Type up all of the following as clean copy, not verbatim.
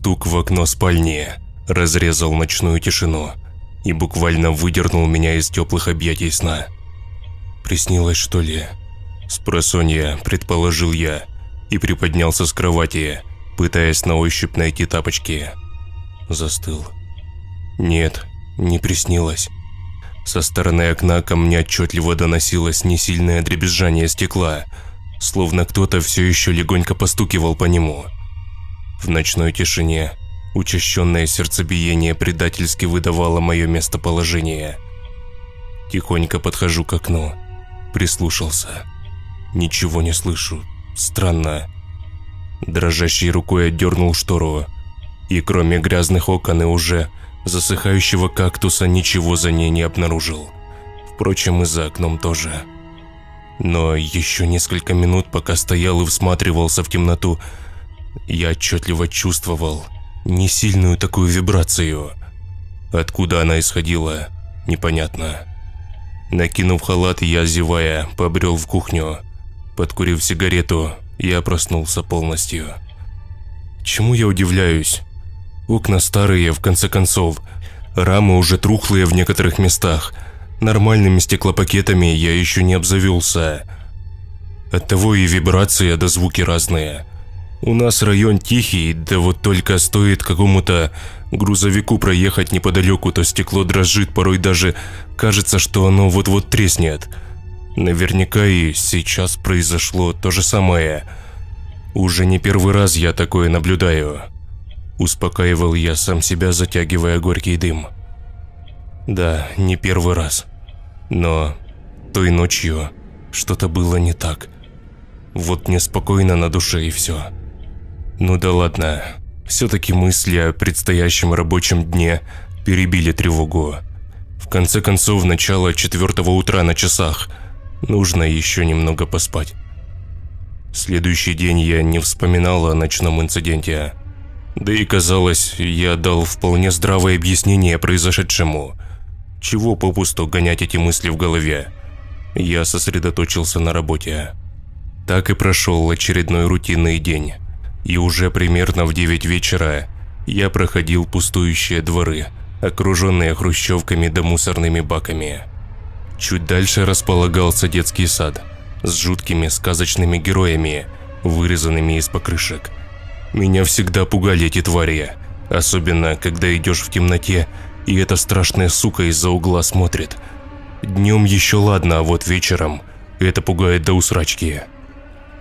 стук в окно спальни разрезал ночную тишину и буквально выдернул меня из теплых объятий сна. «Приснилось, что ли?» Спросонья, предположил я, и приподнялся с кровати, пытаясь на ощупь найти тапочки. Застыл. Нет, не приснилось. Со стороны окна ко мне отчетливо доносилось несильное дребезжание стекла, словно кто-то все еще легонько постукивал по нему. В ночной тишине учащенное сердцебиение предательски выдавало мое местоположение. Тихонько подхожу к окну, прислушался. Ничего не слышу. Странно. Дрожащей рукой отдернул штору, и кроме грязных окон и уже засыхающего кактуса ничего за ней не обнаружил. Впрочем, и за окном тоже. Но еще несколько минут, пока стоял и всматривался в темноту, я отчетливо чувствовал несильную такую вибрацию. Откуда она исходила, непонятно. Накинув халат, я, зевая, побрел в кухню. Подкурив сигарету, я проснулся полностью. Чему я удивляюсь? Окна старые, в конце концов. Рамы уже трухлые в некоторых местах. Нормальными стеклопакетами я еще не обзавелся. Оттого и вибрация, да звуки разные. У нас район тихий, да вот только стоит какому-то грузовику проехать неподалеку, то стекло дрожит, порой даже кажется, что оно вот-вот треснет. Наверняка и сейчас произошло то же самое. Уже не первый раз я такое наблюдаю. Успокаивал я сам себя, затягивая горький дым. Да, не первый раз. Но той ночью что-то было не так. Вот неспокойно на душе и все. Ну да ладно. Все-таки мысли о предстоящем рабочем дне перебили тревогу. В конце концов, начало 4 утра на часах. Нужно еще немного поспать. Следующий день я не вспоминал о ночном инциденте. Да и казалось, я дал вполне здравое объяснение произошедшему. Чего попусту гонять эти мысли в голове? Я сосредоточился на работе. Так и прошел очередной рутинный день. И уже примерно в 9 вечера я проходил пустующие дворы, окруженные хрущевками да мусорными баками. Чуть дальше располагался детский сад с жуткими сказочными героями, вырезанными из покрышек. Меня всегда пугали эти твари, особенно когда идешь в темноте, и эта страшная сука из-за угла смотрит. Днем еще ладно, а вот вечером это пугает до усрачки.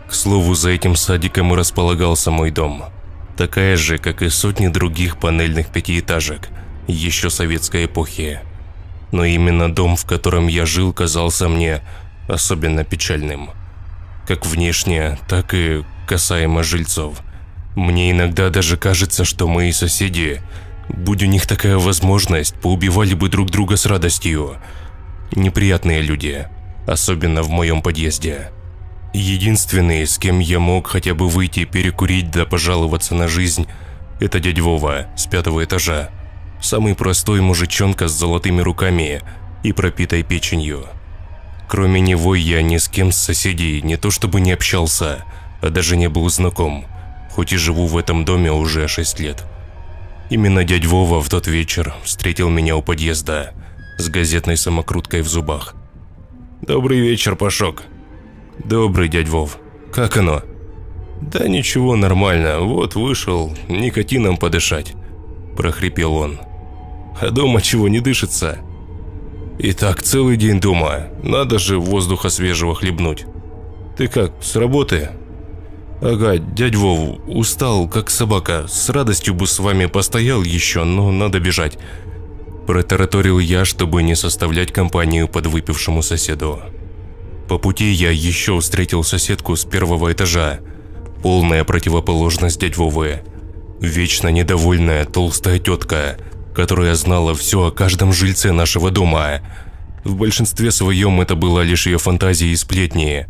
К слову, за этим садиком и располагался мой дом. Такая же, как и сотни других панельных пятиэтажек, еще советской эпохи. Но именно дом, в котором я жил, казался мне особенно печальным. Как внешне, так и касаемо жильцов. Мне иногда даже кажется, что мои соседи, будь у них такая возможность, поубивали бы друг друга с радостью. Неприятные люди, особенно в моем подъезде. Единственный, с кем я мог хотя бы выйти перекурить да пожаловаться на жизнь, это дядя Вова с 5-го этажа. Самый простой мужичонка с золотыми руками и пропитой печенью. Кроме него я ни с кем с соседей не то чтобы не общался, а даже не был знаком, хоть и живу в этом доме уже 6 лет. Именно дядя Вова в тот вечер встретил меня у подъезда с газетной самокруткой в зубах. «Добрый вечер, Пашок». «Добрый, дядь Вов. Как оно?» «Да ничего, нормально. Вот вышел никотином подышать», – прохрипел он. «А дома чего не дышится?» «И так целый день дома. Надо же воздуха свежего хлебнуть. Ты как, с работы?» «Ага, дядь Вов, устал, как собака. С радостью бы с вами постоял еще, но надо бежать», – протараторил я, чтобы не составлять компанию подвыпившему соседу. По пути я еще встретил соседку с 1-го этажа, полная противоположность дядь Вовы. Вечно недовольная толстая тетка, которая знала все о каждом жильце нашего дома. В большинстве своем это была лишь ее фантазия и сплетни.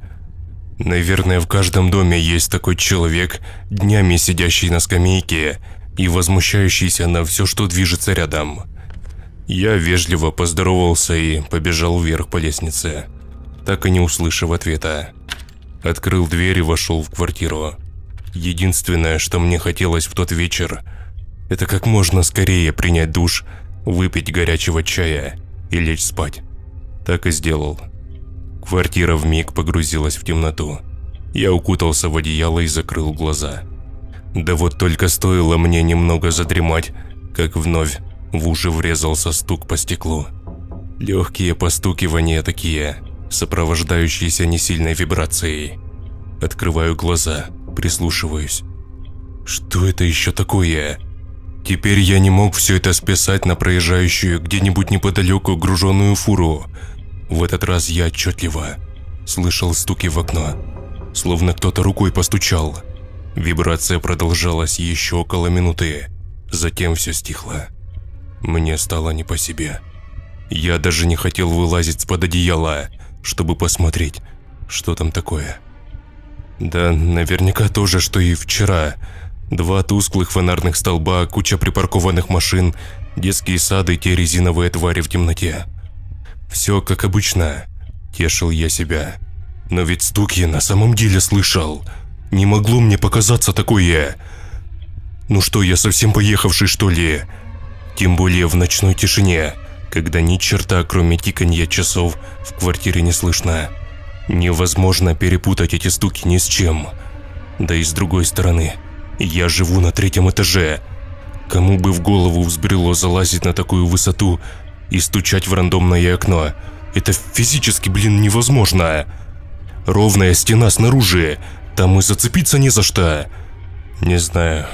Наверное, в каждом доме есть такой человек, днями сидящий на скамейке и возмущающийся на все, что движется рядом. Я вежливо поздоровался и побежал вверх по лестнице, так и не услышав ответа. Открыл дверь и вошел в квартиру. Единственное, что мне хотелось в тот вечер, Это как можно скорее принять душ, выпить горячего чая и лечь спать. Так и сделал. Квартира вмиг погрузилась в темноту. Я укутался в одеяло и закрыл глаза. Да вот только стоило мне немного задремать, как вновь в уши врезался стук по стеклу. Легкие постукивания такие, сопровождающиеся несильной вибрацией. Открываю глаза, прислушиваюсь. Что это еще такое? Теперь я не мог все это списать на проезжающую где-нибудь неподалеку груженную фуру. В этот раз я отчетливо слышал стуки в окно, словно кто-то рукой постучал. Вибрация продолжалась еще около минуты, затем все стихло. Мне стало не по себе. Я даже не хотел вылазить с-под одеяла, чтобы посмотреть, что там такое. Да, наверняка то же, что и вчера. 2 тусклых фонарных столба, куча припаркованных машин, детские сады и те резиновые твари в темноте. Все как обычно, тешил я себя. Но ведь стук я на самом деле слышал. Не могло мне показаться такое. Ну что, я совсем поехавший, что ли? Тем более в ночной тишине, когда ни черта, кроме тиканья часов, в квартире не слышно. Невозможно перепутать эти стуки ни с чем. Да и с другой стороны, я живу на 3-м этаже. Кому бы в голову взбрело залазить на такую высоту и стучать в рандомное окно? Это физически, невозможно. Ровная стена снаружи, там и зацепиться не за что. Не знаю,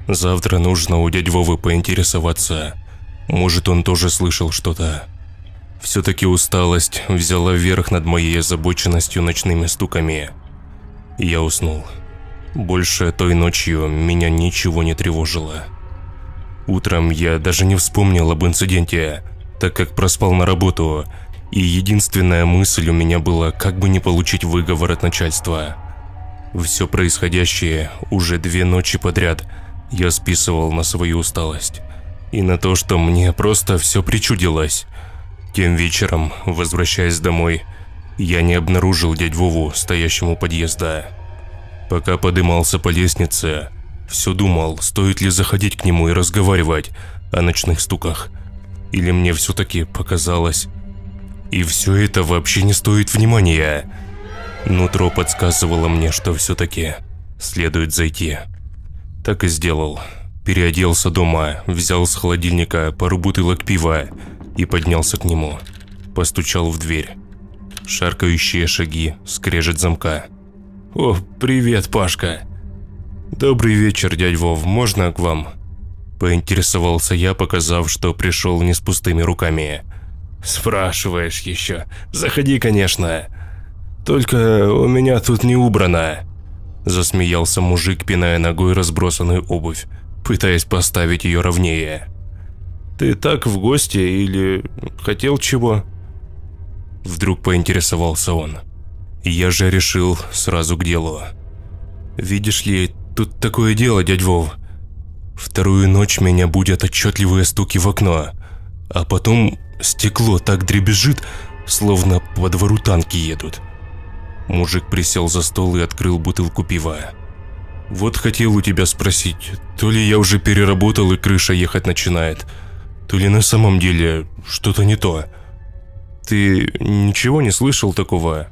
завтра нужно у дяди Вовы поинтересоваться. Может, он тоже слышал что-то. Все-таки усталость взяла верх над моей озабоченностью ночными стуками. Я уснул. Больше той ночью меня ничего не тревожило. Утром я даже не вспомнил об инциденте, так как проспал на работу, и единственная мысль у меня была, как бы не получить выговор от начальства. Все происходящее уже 2 ночи подряд я списывал на свою усталость и на то, что мне просто все причудилось. Тем вечером, возвращаясь домой, я не обнаружил дядю Вову, стоящему у подъезда. Пока подымался по лестнице, все думал, стоит ли заходить к нему и разговаривать о ночных стуках, или мне все-таки показалось. И все это вообще не стоит внимания. Нутро подсказывало мне, что все-таки следует зайти. Так и сделал. Переоделся дома, взял с холодильника пару бутылок пива и поднялся к нему. Постучал в дверь. Шаркающие шаги, скрежет замка. «О, привет, Пашка!» «Добрый вечер, дядь Вов, можно к вам?» Поинтересовался я, показав, что пришел не с пустыми руками. «Спрашиваешь еще? Заходи, конечно. Только у меня тут не убрано!» Засмеялся мужик, пиная ногой разбросанную обувь, пытаясь поставить ее ровнее. «Ты так в гости или хотел чего?» Вдруг поинтересовался он. Я же решил сразу к делу. «Видишь ли, тут такое дело, дядь Вов. 2-ю ночь меня будят отчетливые стуки в окно, а потом стекло так дребезжит, словно по двору танки едут». Мужик присел за стол и открыл бутылку пива. «Вот хотел у тебя спросить, то ли я уже переработал и крыша ехать начинает, то ли на самом деле что-то не то. Ты ничего не слышал такого?»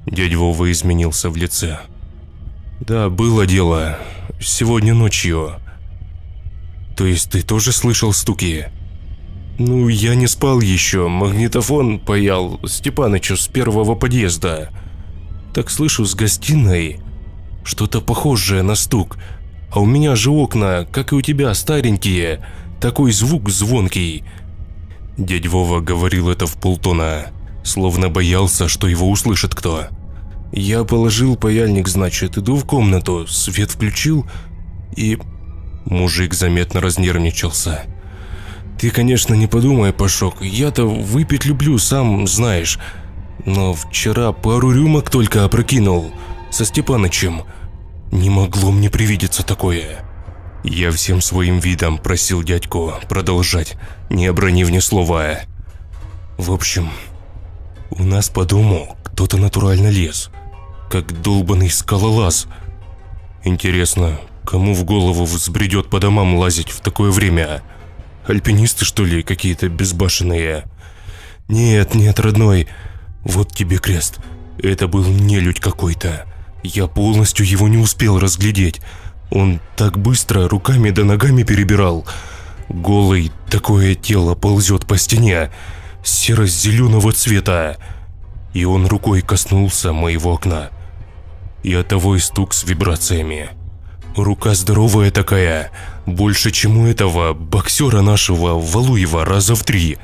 Дядя Вова изменился в лице. «Да, было дело. Сегодня ночью». «То есть ты тоже слышал стуки?» «Ну, я не спал еще. Магнитофон паял Степанычу с 1-го подъезда. Так слышу с гостиной что-то похожее на стук. А у меня же окна, как и у тебя, старенькие. Такой звук звонкий». Дядя Вова говорил это в полтона, словно боялся, что его услышит кто. «Я положил паяльник, значит, иду в комнату, свет включил и...» Мужик заметно разнервничался. «Ты, конечно, не подумай, Пашок, я-то выпить люблю, сам знаешь. Но вчера пару рюмок только опрокинул со Степанычем. Не могло мне привидеться такое». Я всем своим видом просил дядьку продолжать, не обронив ни слова. «В общем, у нас по дому кто-то натурально лез, как долбаный скалолаз. Интересно, Кому в голову взбредет по домам лазить в такое время? Альпинисты, что ли, какие-то безбашенные? Нет, нет, родной, вот тебе крест. Это был нелюдь какой-то. Я полностью его не успел разглядеть. Он так быстро руками да ногами перебирал. Голый такое тело ползет по стене, серо-зеленого цвета. И он рукой коснулся моего окна. И оттого и стук с вибрациями. Рука здоровая такая, больше, чем у этого боксера нашего Валуева раза в 3.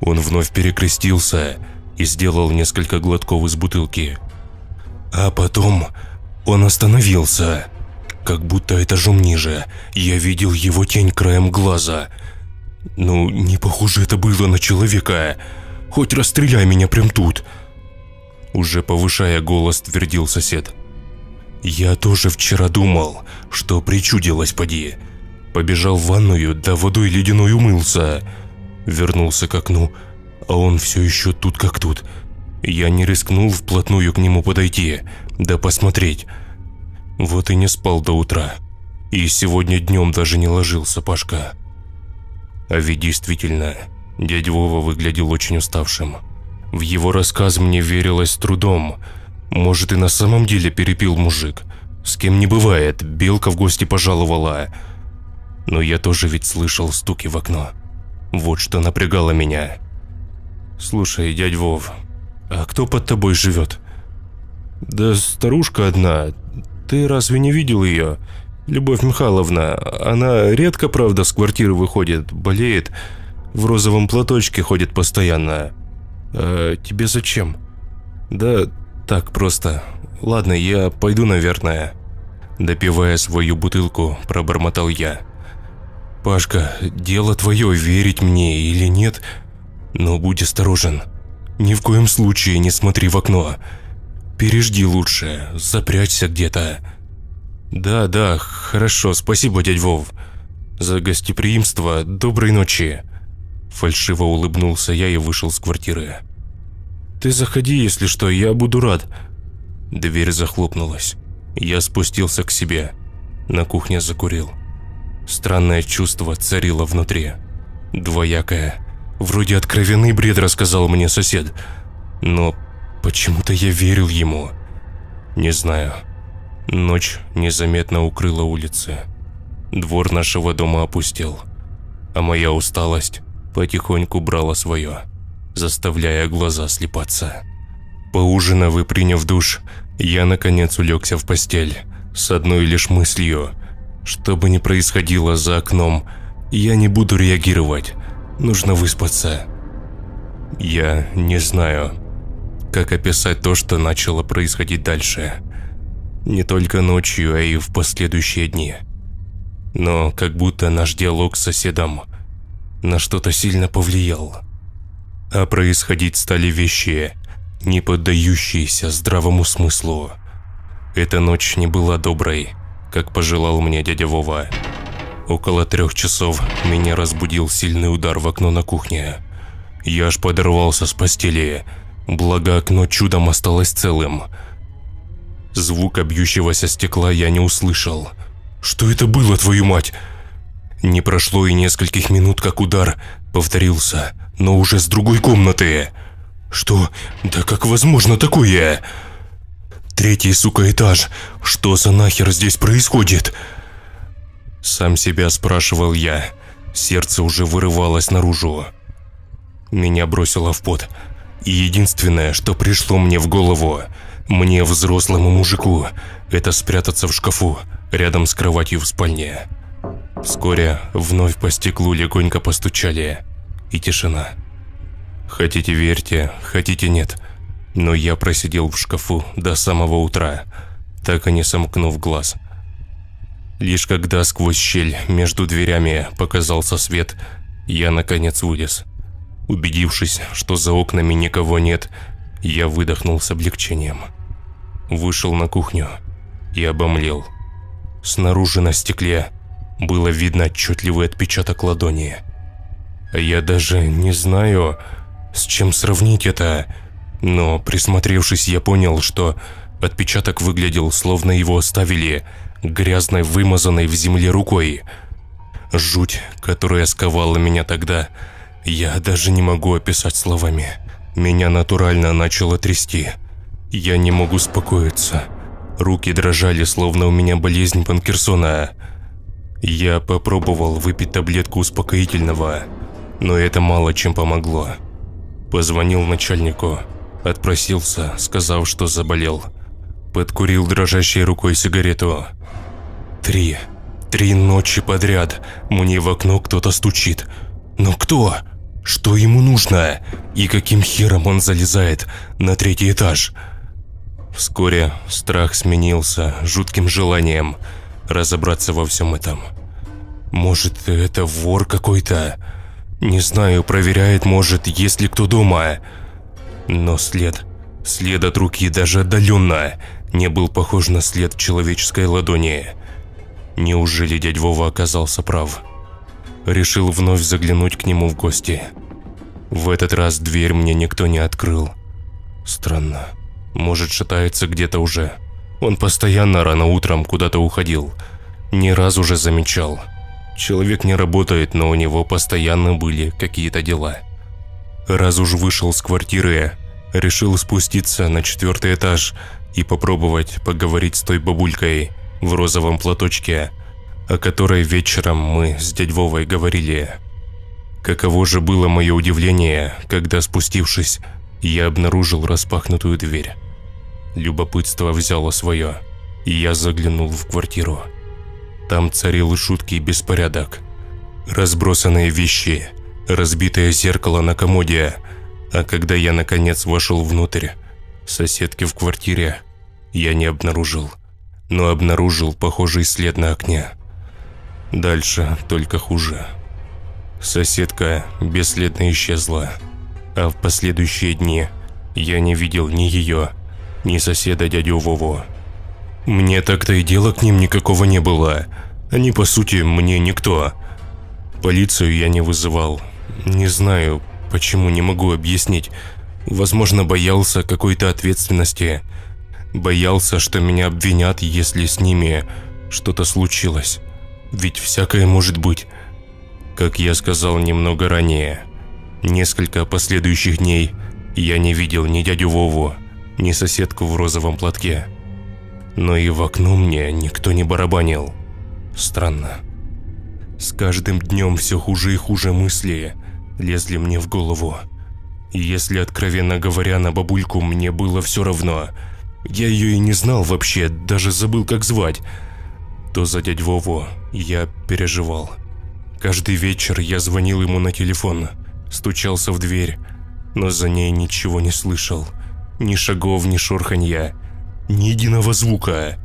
Он вновь перекрестился и сделал несколько глотков из бутылки. А потом он остановился. Как будто этажом ниже я видел его тень краем глаза. Ну, не похоже это было на человека. Хоть расстреляй меня прям тут. Уже повышая голос, твердил сосед. Я тоже вчера думал, что причудилось поди. Побежал в ванную, да водой ледяной умылся. Вернулся к окну, а он все еще тут как тут. Я не рискнул вплотную к нему подойти, да посмотреть. Вот и не спал до утра. И сегодня днем даже не ложился, Пашка. А ведь действительно, дядя Вова выглядел очень уставшим. В его рассказ мне верилось с трудом. Может, и на самом деле перепил мужик. С кем не бывает, белка в гости пожаловала. Но я тоже ведь слышал стуки в окно. Вот что напрягало меня. Слушай, дядь Вов, а кто под тобой живет? Да старушка одна. Ты разве не видел ее? Любовь Михайловна. Она редко, правда, с квартиры выходит, болеет. В розовом платочке ходит постоянно. А тебе зачем? Да так просто. Ладно, я пойду, наверное. Допивая свою бутылку, пробормотал я. Пашка, дело твое, верить мне или нет, но будь осторожен. Ни в коем случае не смотри в окно. Пережди лучше, запрячься где-то. Да, хорошо, спасибо, дядь Вов. За гостеприимство, доброй ночи. Фальшиво улыбнулся я и вышел с квартиры. Ты заходи, если что, я буду рад. Дверь захлопнулась. Я спустился к себе. На кухне закурил. Странное чувство царило внутри. Двоякое. Вроде откровенный бред рассказал мне сосед. Но почему-то я верил ему. Не знаю. Ночь незаметно укрыла улицы. Двор нашего дома опустел. А моя усталость потихоньку брала свое, заставляя глаза слипаться. Поужинав и приняв душ, я наконец улегся в постель с одной лишь мыслью. Что бы ни происходило за окном, я не буду реагировать. Нужно выспаться. Я не знаю, как описать то, что начало происходить дальше. Не только ночью, а и в последующие дни. Но как будто наш диалог с соседом на что-то сильно повлиял. А происходить стали вещи, не поддающиеся здравому смыслу. Эта ночь не была доброй, как пожелал мне дядя Вова. Около 3 часов меня разбудил сильный удар в окно на кухне. Я аж подорвался с постели, благо окно чудом осталось целым. Звука бьющегося стекла я не услышал. Что это было, твою мать? Не прошло и нескольких минут, как удар повторился, но уже с другой комнаты. Что? Да как возможно такое? 3-й, сука, этаж. Что за нахер здесь происходит? Сам себя спрашивал я. Сердце уже вырывалось наружу. Меня бросило в пот. И единственное, что пришло мне в голову, мне, взрослому мужику, это спрятаться в шкафу рядом с кроватью в спальне. Вскоре вновь по стеклу легонько постучали, и тишина. Хотите верьте, хотите нет, но я просидел в шкафу до самого утра, так и не сомкнув глаз. Лишь когда сквозь щель между дверями показался свет, я наконец вылез. Убедившись, что за окнами никого нет, я выдохнул с облегчением. Вышел на кухню и обомлел. Снаружи на стекле было видно отчетливый отпечаток ладони. Я даже не знаю, с чем сравнить это, но присмотревшись, я понял, что отпечаток выглядел, словно его оставили грязной, вымазанной в земле рукой. Жуть, которая сковала меня тогда, я даже не могу описать словами. Меня натурально начало трясти. Я не мог успокоиться. Руки дрожали, словно у меня болезнь Паркинсона. Я попробовал выпить таблетку успокоительного, но это мало чем помогло. Позвонил начальнику, отпросился, сказав, что заболел. Подкурил дрожащей рукой сигарету. Три ночи подряд мне в окно кто-то стучит. Но кто? Что ему нужно? И каким хером он залезает на 3-й этаж? Вскоре страх сменился жутким желанием разобраться во всем этом. Может, это вор какой-то? Не знаю, проверяет, может, есть ли кто дома. Но след от руки даже отдаленно не был похож на след человеческой ладони. Неужели дядь Вова оказался прав? Решил вновь заглянуть к нему в гости. В этот раз дверь мне никто не открыл. Странно. Может, шатается где-то уже. Он постоянно рано утром куда-то уходил. Ни разу уже замечал. Человек не работает, но у него постоянно были какие-то дела. Раз уж вышел с квартиры, решил спуститься на 4-й этаж и попробовать поговорить с той бабулькой в розовом платочке, о которой вечером мы с дядь Вовой говорили. Каково же было мое удивление, когда, спустившись, я обнаружил распахнутую дверь. Любопытство взяло свое, и я заглянул в квартиру. Там царил жуткий беспорядок. Разбросанные вещи, разбитое зеркало на комоде, а когда я наконец вошел внутрь, соседки в квартире я не обнаружил, но обнаружил похожий след на окне. Дальше только хуже. Соседка бесследно исчезла, а в последующие дни я не видел ни ее, ни соседа дядю Вову. Мне так-то и дела к ним никакого не было. Они, по сути, мне никто. Полицию я не вызывал. Не знаю, почему, не могу объяснить. Возможно, боялся какой-то ответственности. Боялся, что меня обвинят, если с ними что-то случилось. Ведь всякое может быть. Как я сказал немного ранее, несколько последующих дней я не видел ни дядю Вову, ни соседку в розовом платке. Но и в окно мне никто не барабанил. Странно. С каждым днем все хуже и хуже мысли лезли мне в голову. И если, откровенно говоря, на бабульку мне было все равно, я ее и не знал вообще, даже забыл, как звать, то за дядь Вову я переживал. Каждый вечер я звонил ему на телефон, стучался в дверь, но за ней ничего не слышал. Ни шагов, ни шорханья, ни единого звука.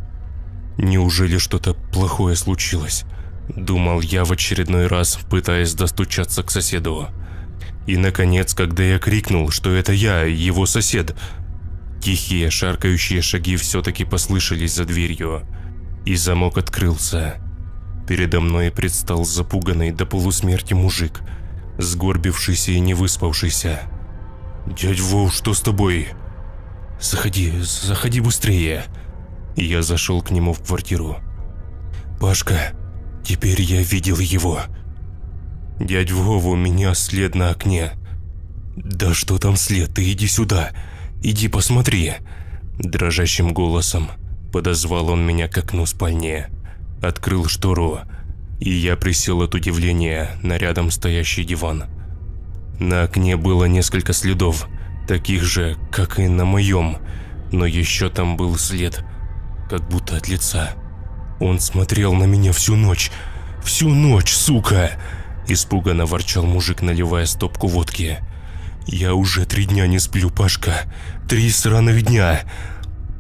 Неужели что-то плохое случилось? Думал я в очередной раз, пытаясь достучаться к соседу. И наконец, когда я крикнул, что это я, его сосед, тихие шаркающие шаги все-таки послышались за дверью, и замок открылся. Передо мной предстал запуганный до полусмерти мужик, сгорбившийся и не выспавшийся. «Дядь Вов, что с тобой?» Заходи быстрее!» Я зашел к нему в квартиру. «Пашка, теперь я видел его. Дядь Вов, у меня след на окне». «Да что там след? Ты иди сюда, иди посмотри!» Дрожащим голосом подозвал он меня к окну спальни. Открыл штору, и я присел от удивления на рядом стоящий диван. На окне было несколько следов, таких же, как и на моем, но еще там был след, как будто от лица. Он смотрел на меня всю ночь, сука! Испуганно ворчал мужик, наливая стопку водки. «Я уже 3 дня не сплю, Пашка, 3 сраных дня.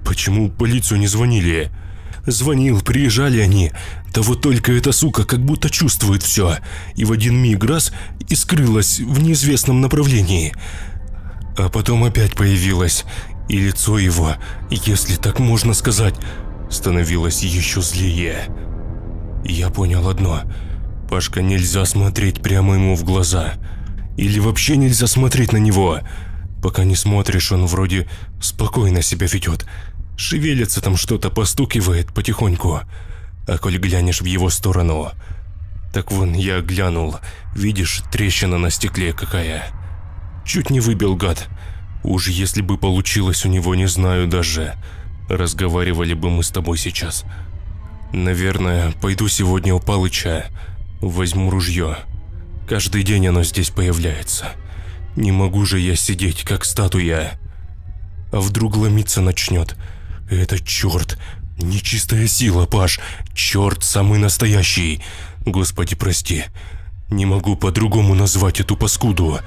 Почему в полицию не звонили?» «Звонил, приезжали они. Да вот только эта сука как будто чувствует все. И в один миг раз и скрылась в неизвестном направлении. А потом опять появилась. И лицо его, если так можно сказать, становилось еще злее. Я понял одно. Пашка, нельзя смотреть прямо ему в глаза. Или вообще нельзя смотреть на него. Пока не смотришь, он вроде спокойно себя ведет. Шевелится там что-то, постукивает потихоньку. а коль глянешь в его сторону... Так вон, я глянул, видишь, трещина на стекле какая. Чуть не выбил, гад. Уж если бы получилось у него, не знаю даже, разговаривали бы мы с тобой сейчас. Наверное, пойду сегодня у Палыча, возьму ружье. Каждый день оно здесь появляется. Не могу же я сидеть, как статуя. А вдруг ломиться начнет? Это черт, нечистая сила, Паш, черт самый настоящий. Господи, прости, не могу по-другому назвать эту паскуду.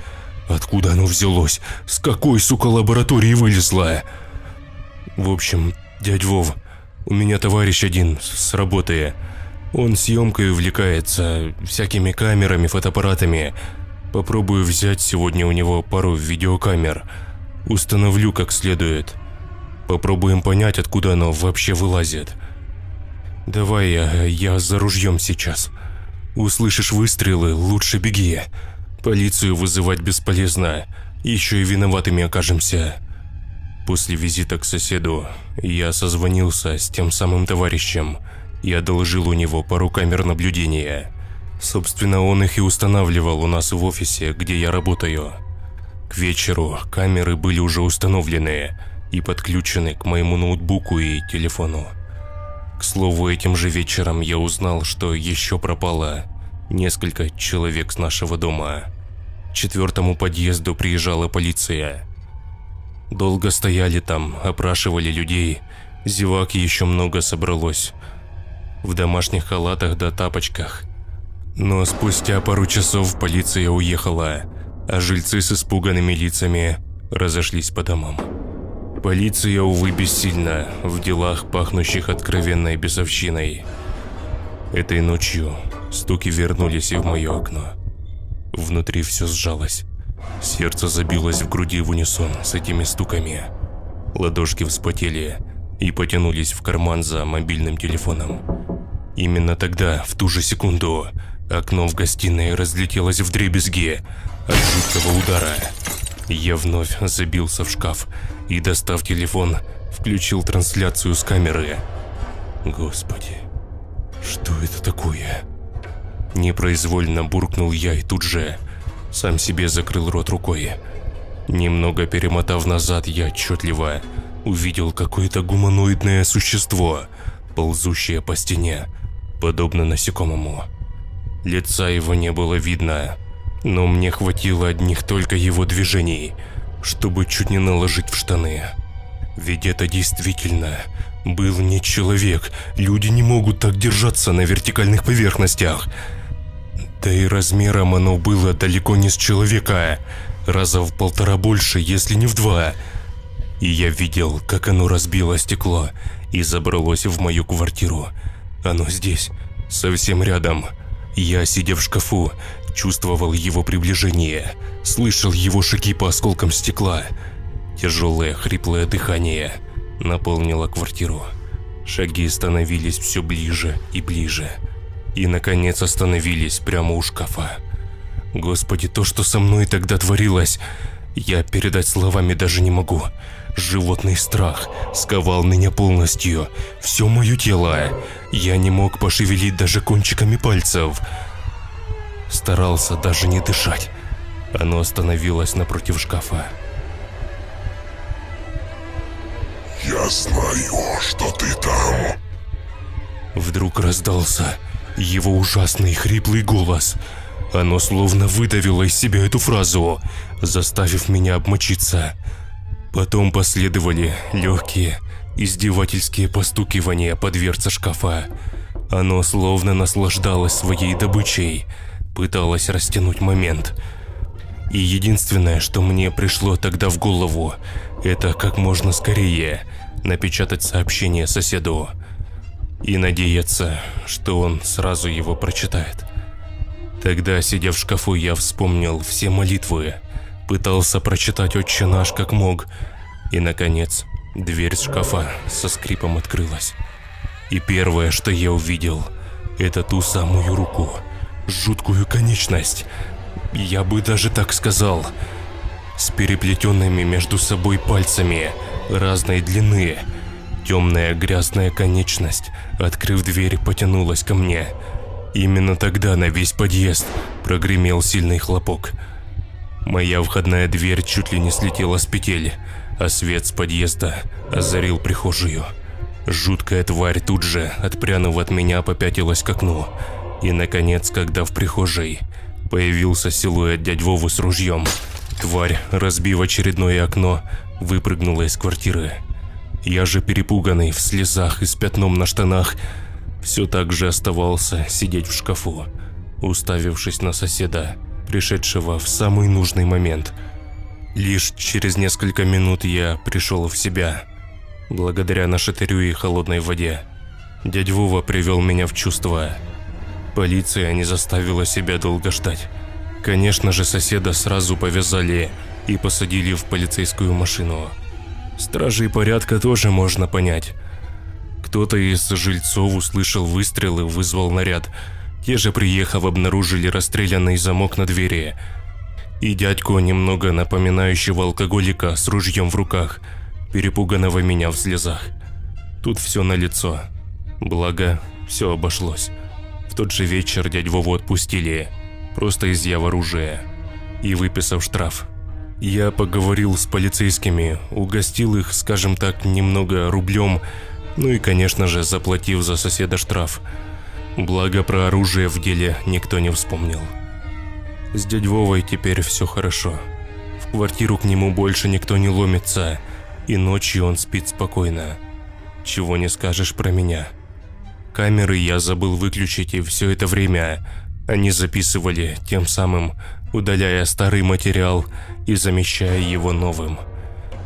Откуда оно взялось? С какой, сука, лаборатории вылезло? В общем, дядь Вов, у меня товарищ один с работы. Он съемкой увлекается, всякими камерами, фотоаппаратами. Попробую взять сегодня у него пару видеокамер. Установлю как следует. Попробуем понять, откуда оно вообще вылазит. Давай я за ружьем сейчас. Услышишь выстрелы, лучше беги. Полицию вызывать бесполезно, еще и виноватыми окажемся. После визита к соседу я созвонился с тем самым товарищем и одолжил у него пару камер наблюдения. Собственно, он их и устанавливал у нас в офисе, где я работаю. К вечеру камеры были уже установлены и подключены к моему ноутбуку и телефону. К слову, этим же вечером я узнал, что еще пропало несколько человек с нашего дома. К 4-му подъезду приезжала полиция. Долго стояли там, опрашивали людей, зевак еще много собралось. В домашних халатах да тапочках. Но спустя пару часов полиция уехала, а жильцы с испуганными лицами разошлись по домам. Полиция, увы, бессильна в делах, пахнущих откровенной бесовщиной. Этой ночью стуки вернулись и в мое окно. Внутри все сжалось. Сердце забилось в груди в унисон с этими стуками. Ладошки вспотели и потянулись в карман за мобильным телефоном. Именно тогда, в ту же секунду, окно в гостиной разлетелось вдребезги от жуткого удара. Я вновь забился в шкаф и, достав телефон, включил трансляцию с камеры. Господи, что это такое? Непроизвольно буркнул я и тут же сам себе закрыл рот рукой. Немного перемотав назад, я отчетливо увидел какое-то гуманоидное существо, ползущее по стене, подобно насекомому. Лица его не было видно, но мне хватило одних только его движений, чтобы чуть не наложить в штаны. Ведь это действительно был не человек, люди не могут так держаться на вертикальных поверхностях. Да и размером оно было далеко не с человека, раза в 1,5 больше, если не в 2. И я видел, как оно разбило стекло и забралось в мою квартиру. Оно здесь, совсем рядом. Я, сидя в шкафу, чувствовал его приближение, слышал его шаги по осколкам стекла. Тяжелое хриплое дыхание наполнило квартиру. Шаги становились все ближе и ближе. И, наконец, остановились прямо у шкафа. Господи, то, что со мной тогда творилось, я передать словами даже не могу. Животный страх сковал меня полностью, все мое тело. Я не мог пошевелить даже кончиками пальцев. Старался даже не дышать. Оно остановилось напротив шкафа. «Я знаю, что ты там!» Вдруг раздался его ужасный хриплый голос. Оно словно выдавило из себя эту фразу, заставив меня обмочиться. Потом последовали легкие, издевательские постукивания по дверце шкафа. Оно словно наслаждалось своей добычей, пыталось растянуть момент. И единственное, что мне пришло тогда в голову, это как можно скорее напечатать сообщение соседу и надеяться, что он сразу его прочитает. Тогда, сидя в шкафу, я вспомнил все молитвы, пытался прочитать «Отче наш» как мог, и, наконец, дверь шкафа со скрипом открылась. И первое, что я увидел, это ту самую руку, жуткую конечность, я бы даже так сказал, с переплетенными между собой пальцами разной длины. Темная грязная конечность, открыв дверь, потянулась ко мне. Именно тогда на весь подъезд прогремел сильный хлопок. Моя входная дверь чуть ли не слетела с петель, а свет с подъезда озарил прихожую. Жуткая тварь тут же, отпрянув от меня, попятилась к окну. И, наконец, когда в прихожей появился силуэт дядь Вовы с ружьем, тварь, разбив очередное окно, выпрыгнула из квартиры. Я же, перепуганный, в слезах и с пятном на штанах, все так же оставался сидеть в шкафу, уставившись на соседа, пришедшего в самый нужный момент. Лишь через несколько минут я пришел в себя, благодаря нашатырю и холодной воде. Дядь Вова привел меня в чувство. Полиция не заставила себя долго ждать. Конечно же, соседа сразу повязали и посадили в полицейскую машину. Стражей порядка тоже можно понять. Кто-то из жильцов услышал выстрелы, вызвал наряд. Те же, приехав, обнаружили расстрелянный замок на двери. И дядьку, немного напоминающего алкоголика, с ружьем в руках, перепуганного меня в слезах. Тут все налицо. Благо, все обошлось. В тот же вечер дядь Вову отпустили, просто изъяв оружие и выписав штраф. Я поговорил с полицейскими, угостил их, скажем так, немного рублем, ну и, конечно же, заплатив за соседа штраф. Благо, про оружие в деле никто не вспомнил. С дядь Вовой теперь все хорошо. В квартиру к нему больше никто не ломится, и ночью он спит спокойно. Чего не скажешь про меня. Камеры я забыл выключить, и все это время они записывали, тем самым удаляя старый материал и замещая его новым.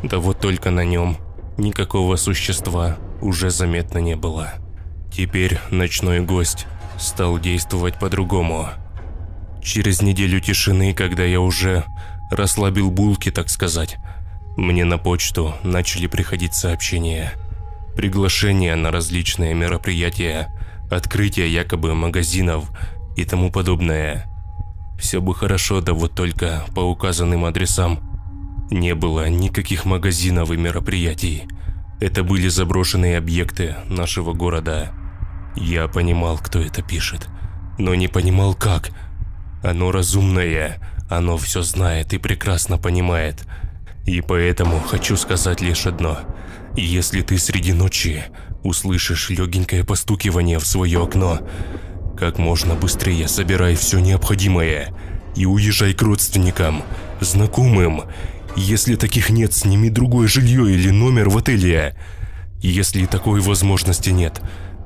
Да вот только на нем никакого существа уже заметно не было. Теперь ночной гость стал действовать по-другому. Через неделю тишины, когда я уже расслабил булки, так сказать, мне на почту начали приходить сообщения. Приглашения на различные мероприятия, открытия якобы магазинов и тому подобное. Все бы хорошо, да вот только по указанным адресам не было никаких магазинов и мероприятий. Это были заброшенные объекты нашего города. Я понимал, кто это пишет, но не понимал как. Оно разумное, оно все знает и прекрасно понимает. И поэтому хочу сказать лишь одно. Если ты среди ночи услышишь легенькое постукивание в свое окно, как можно быстрее собирай все необходимое и уезжай к родственникам, знакомым. Если таких нет, сними другое жилье или номер в отеле. Если такой возможности нет,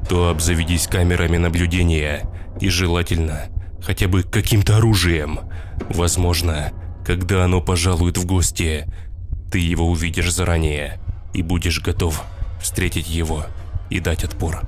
то обзаведись камерами наблюдения и желательно хотя бы каким-то оружием. Возможно, когда оно пожалует в гости, ты его увидишь заранее и будешь готов встретить его и дать отпор.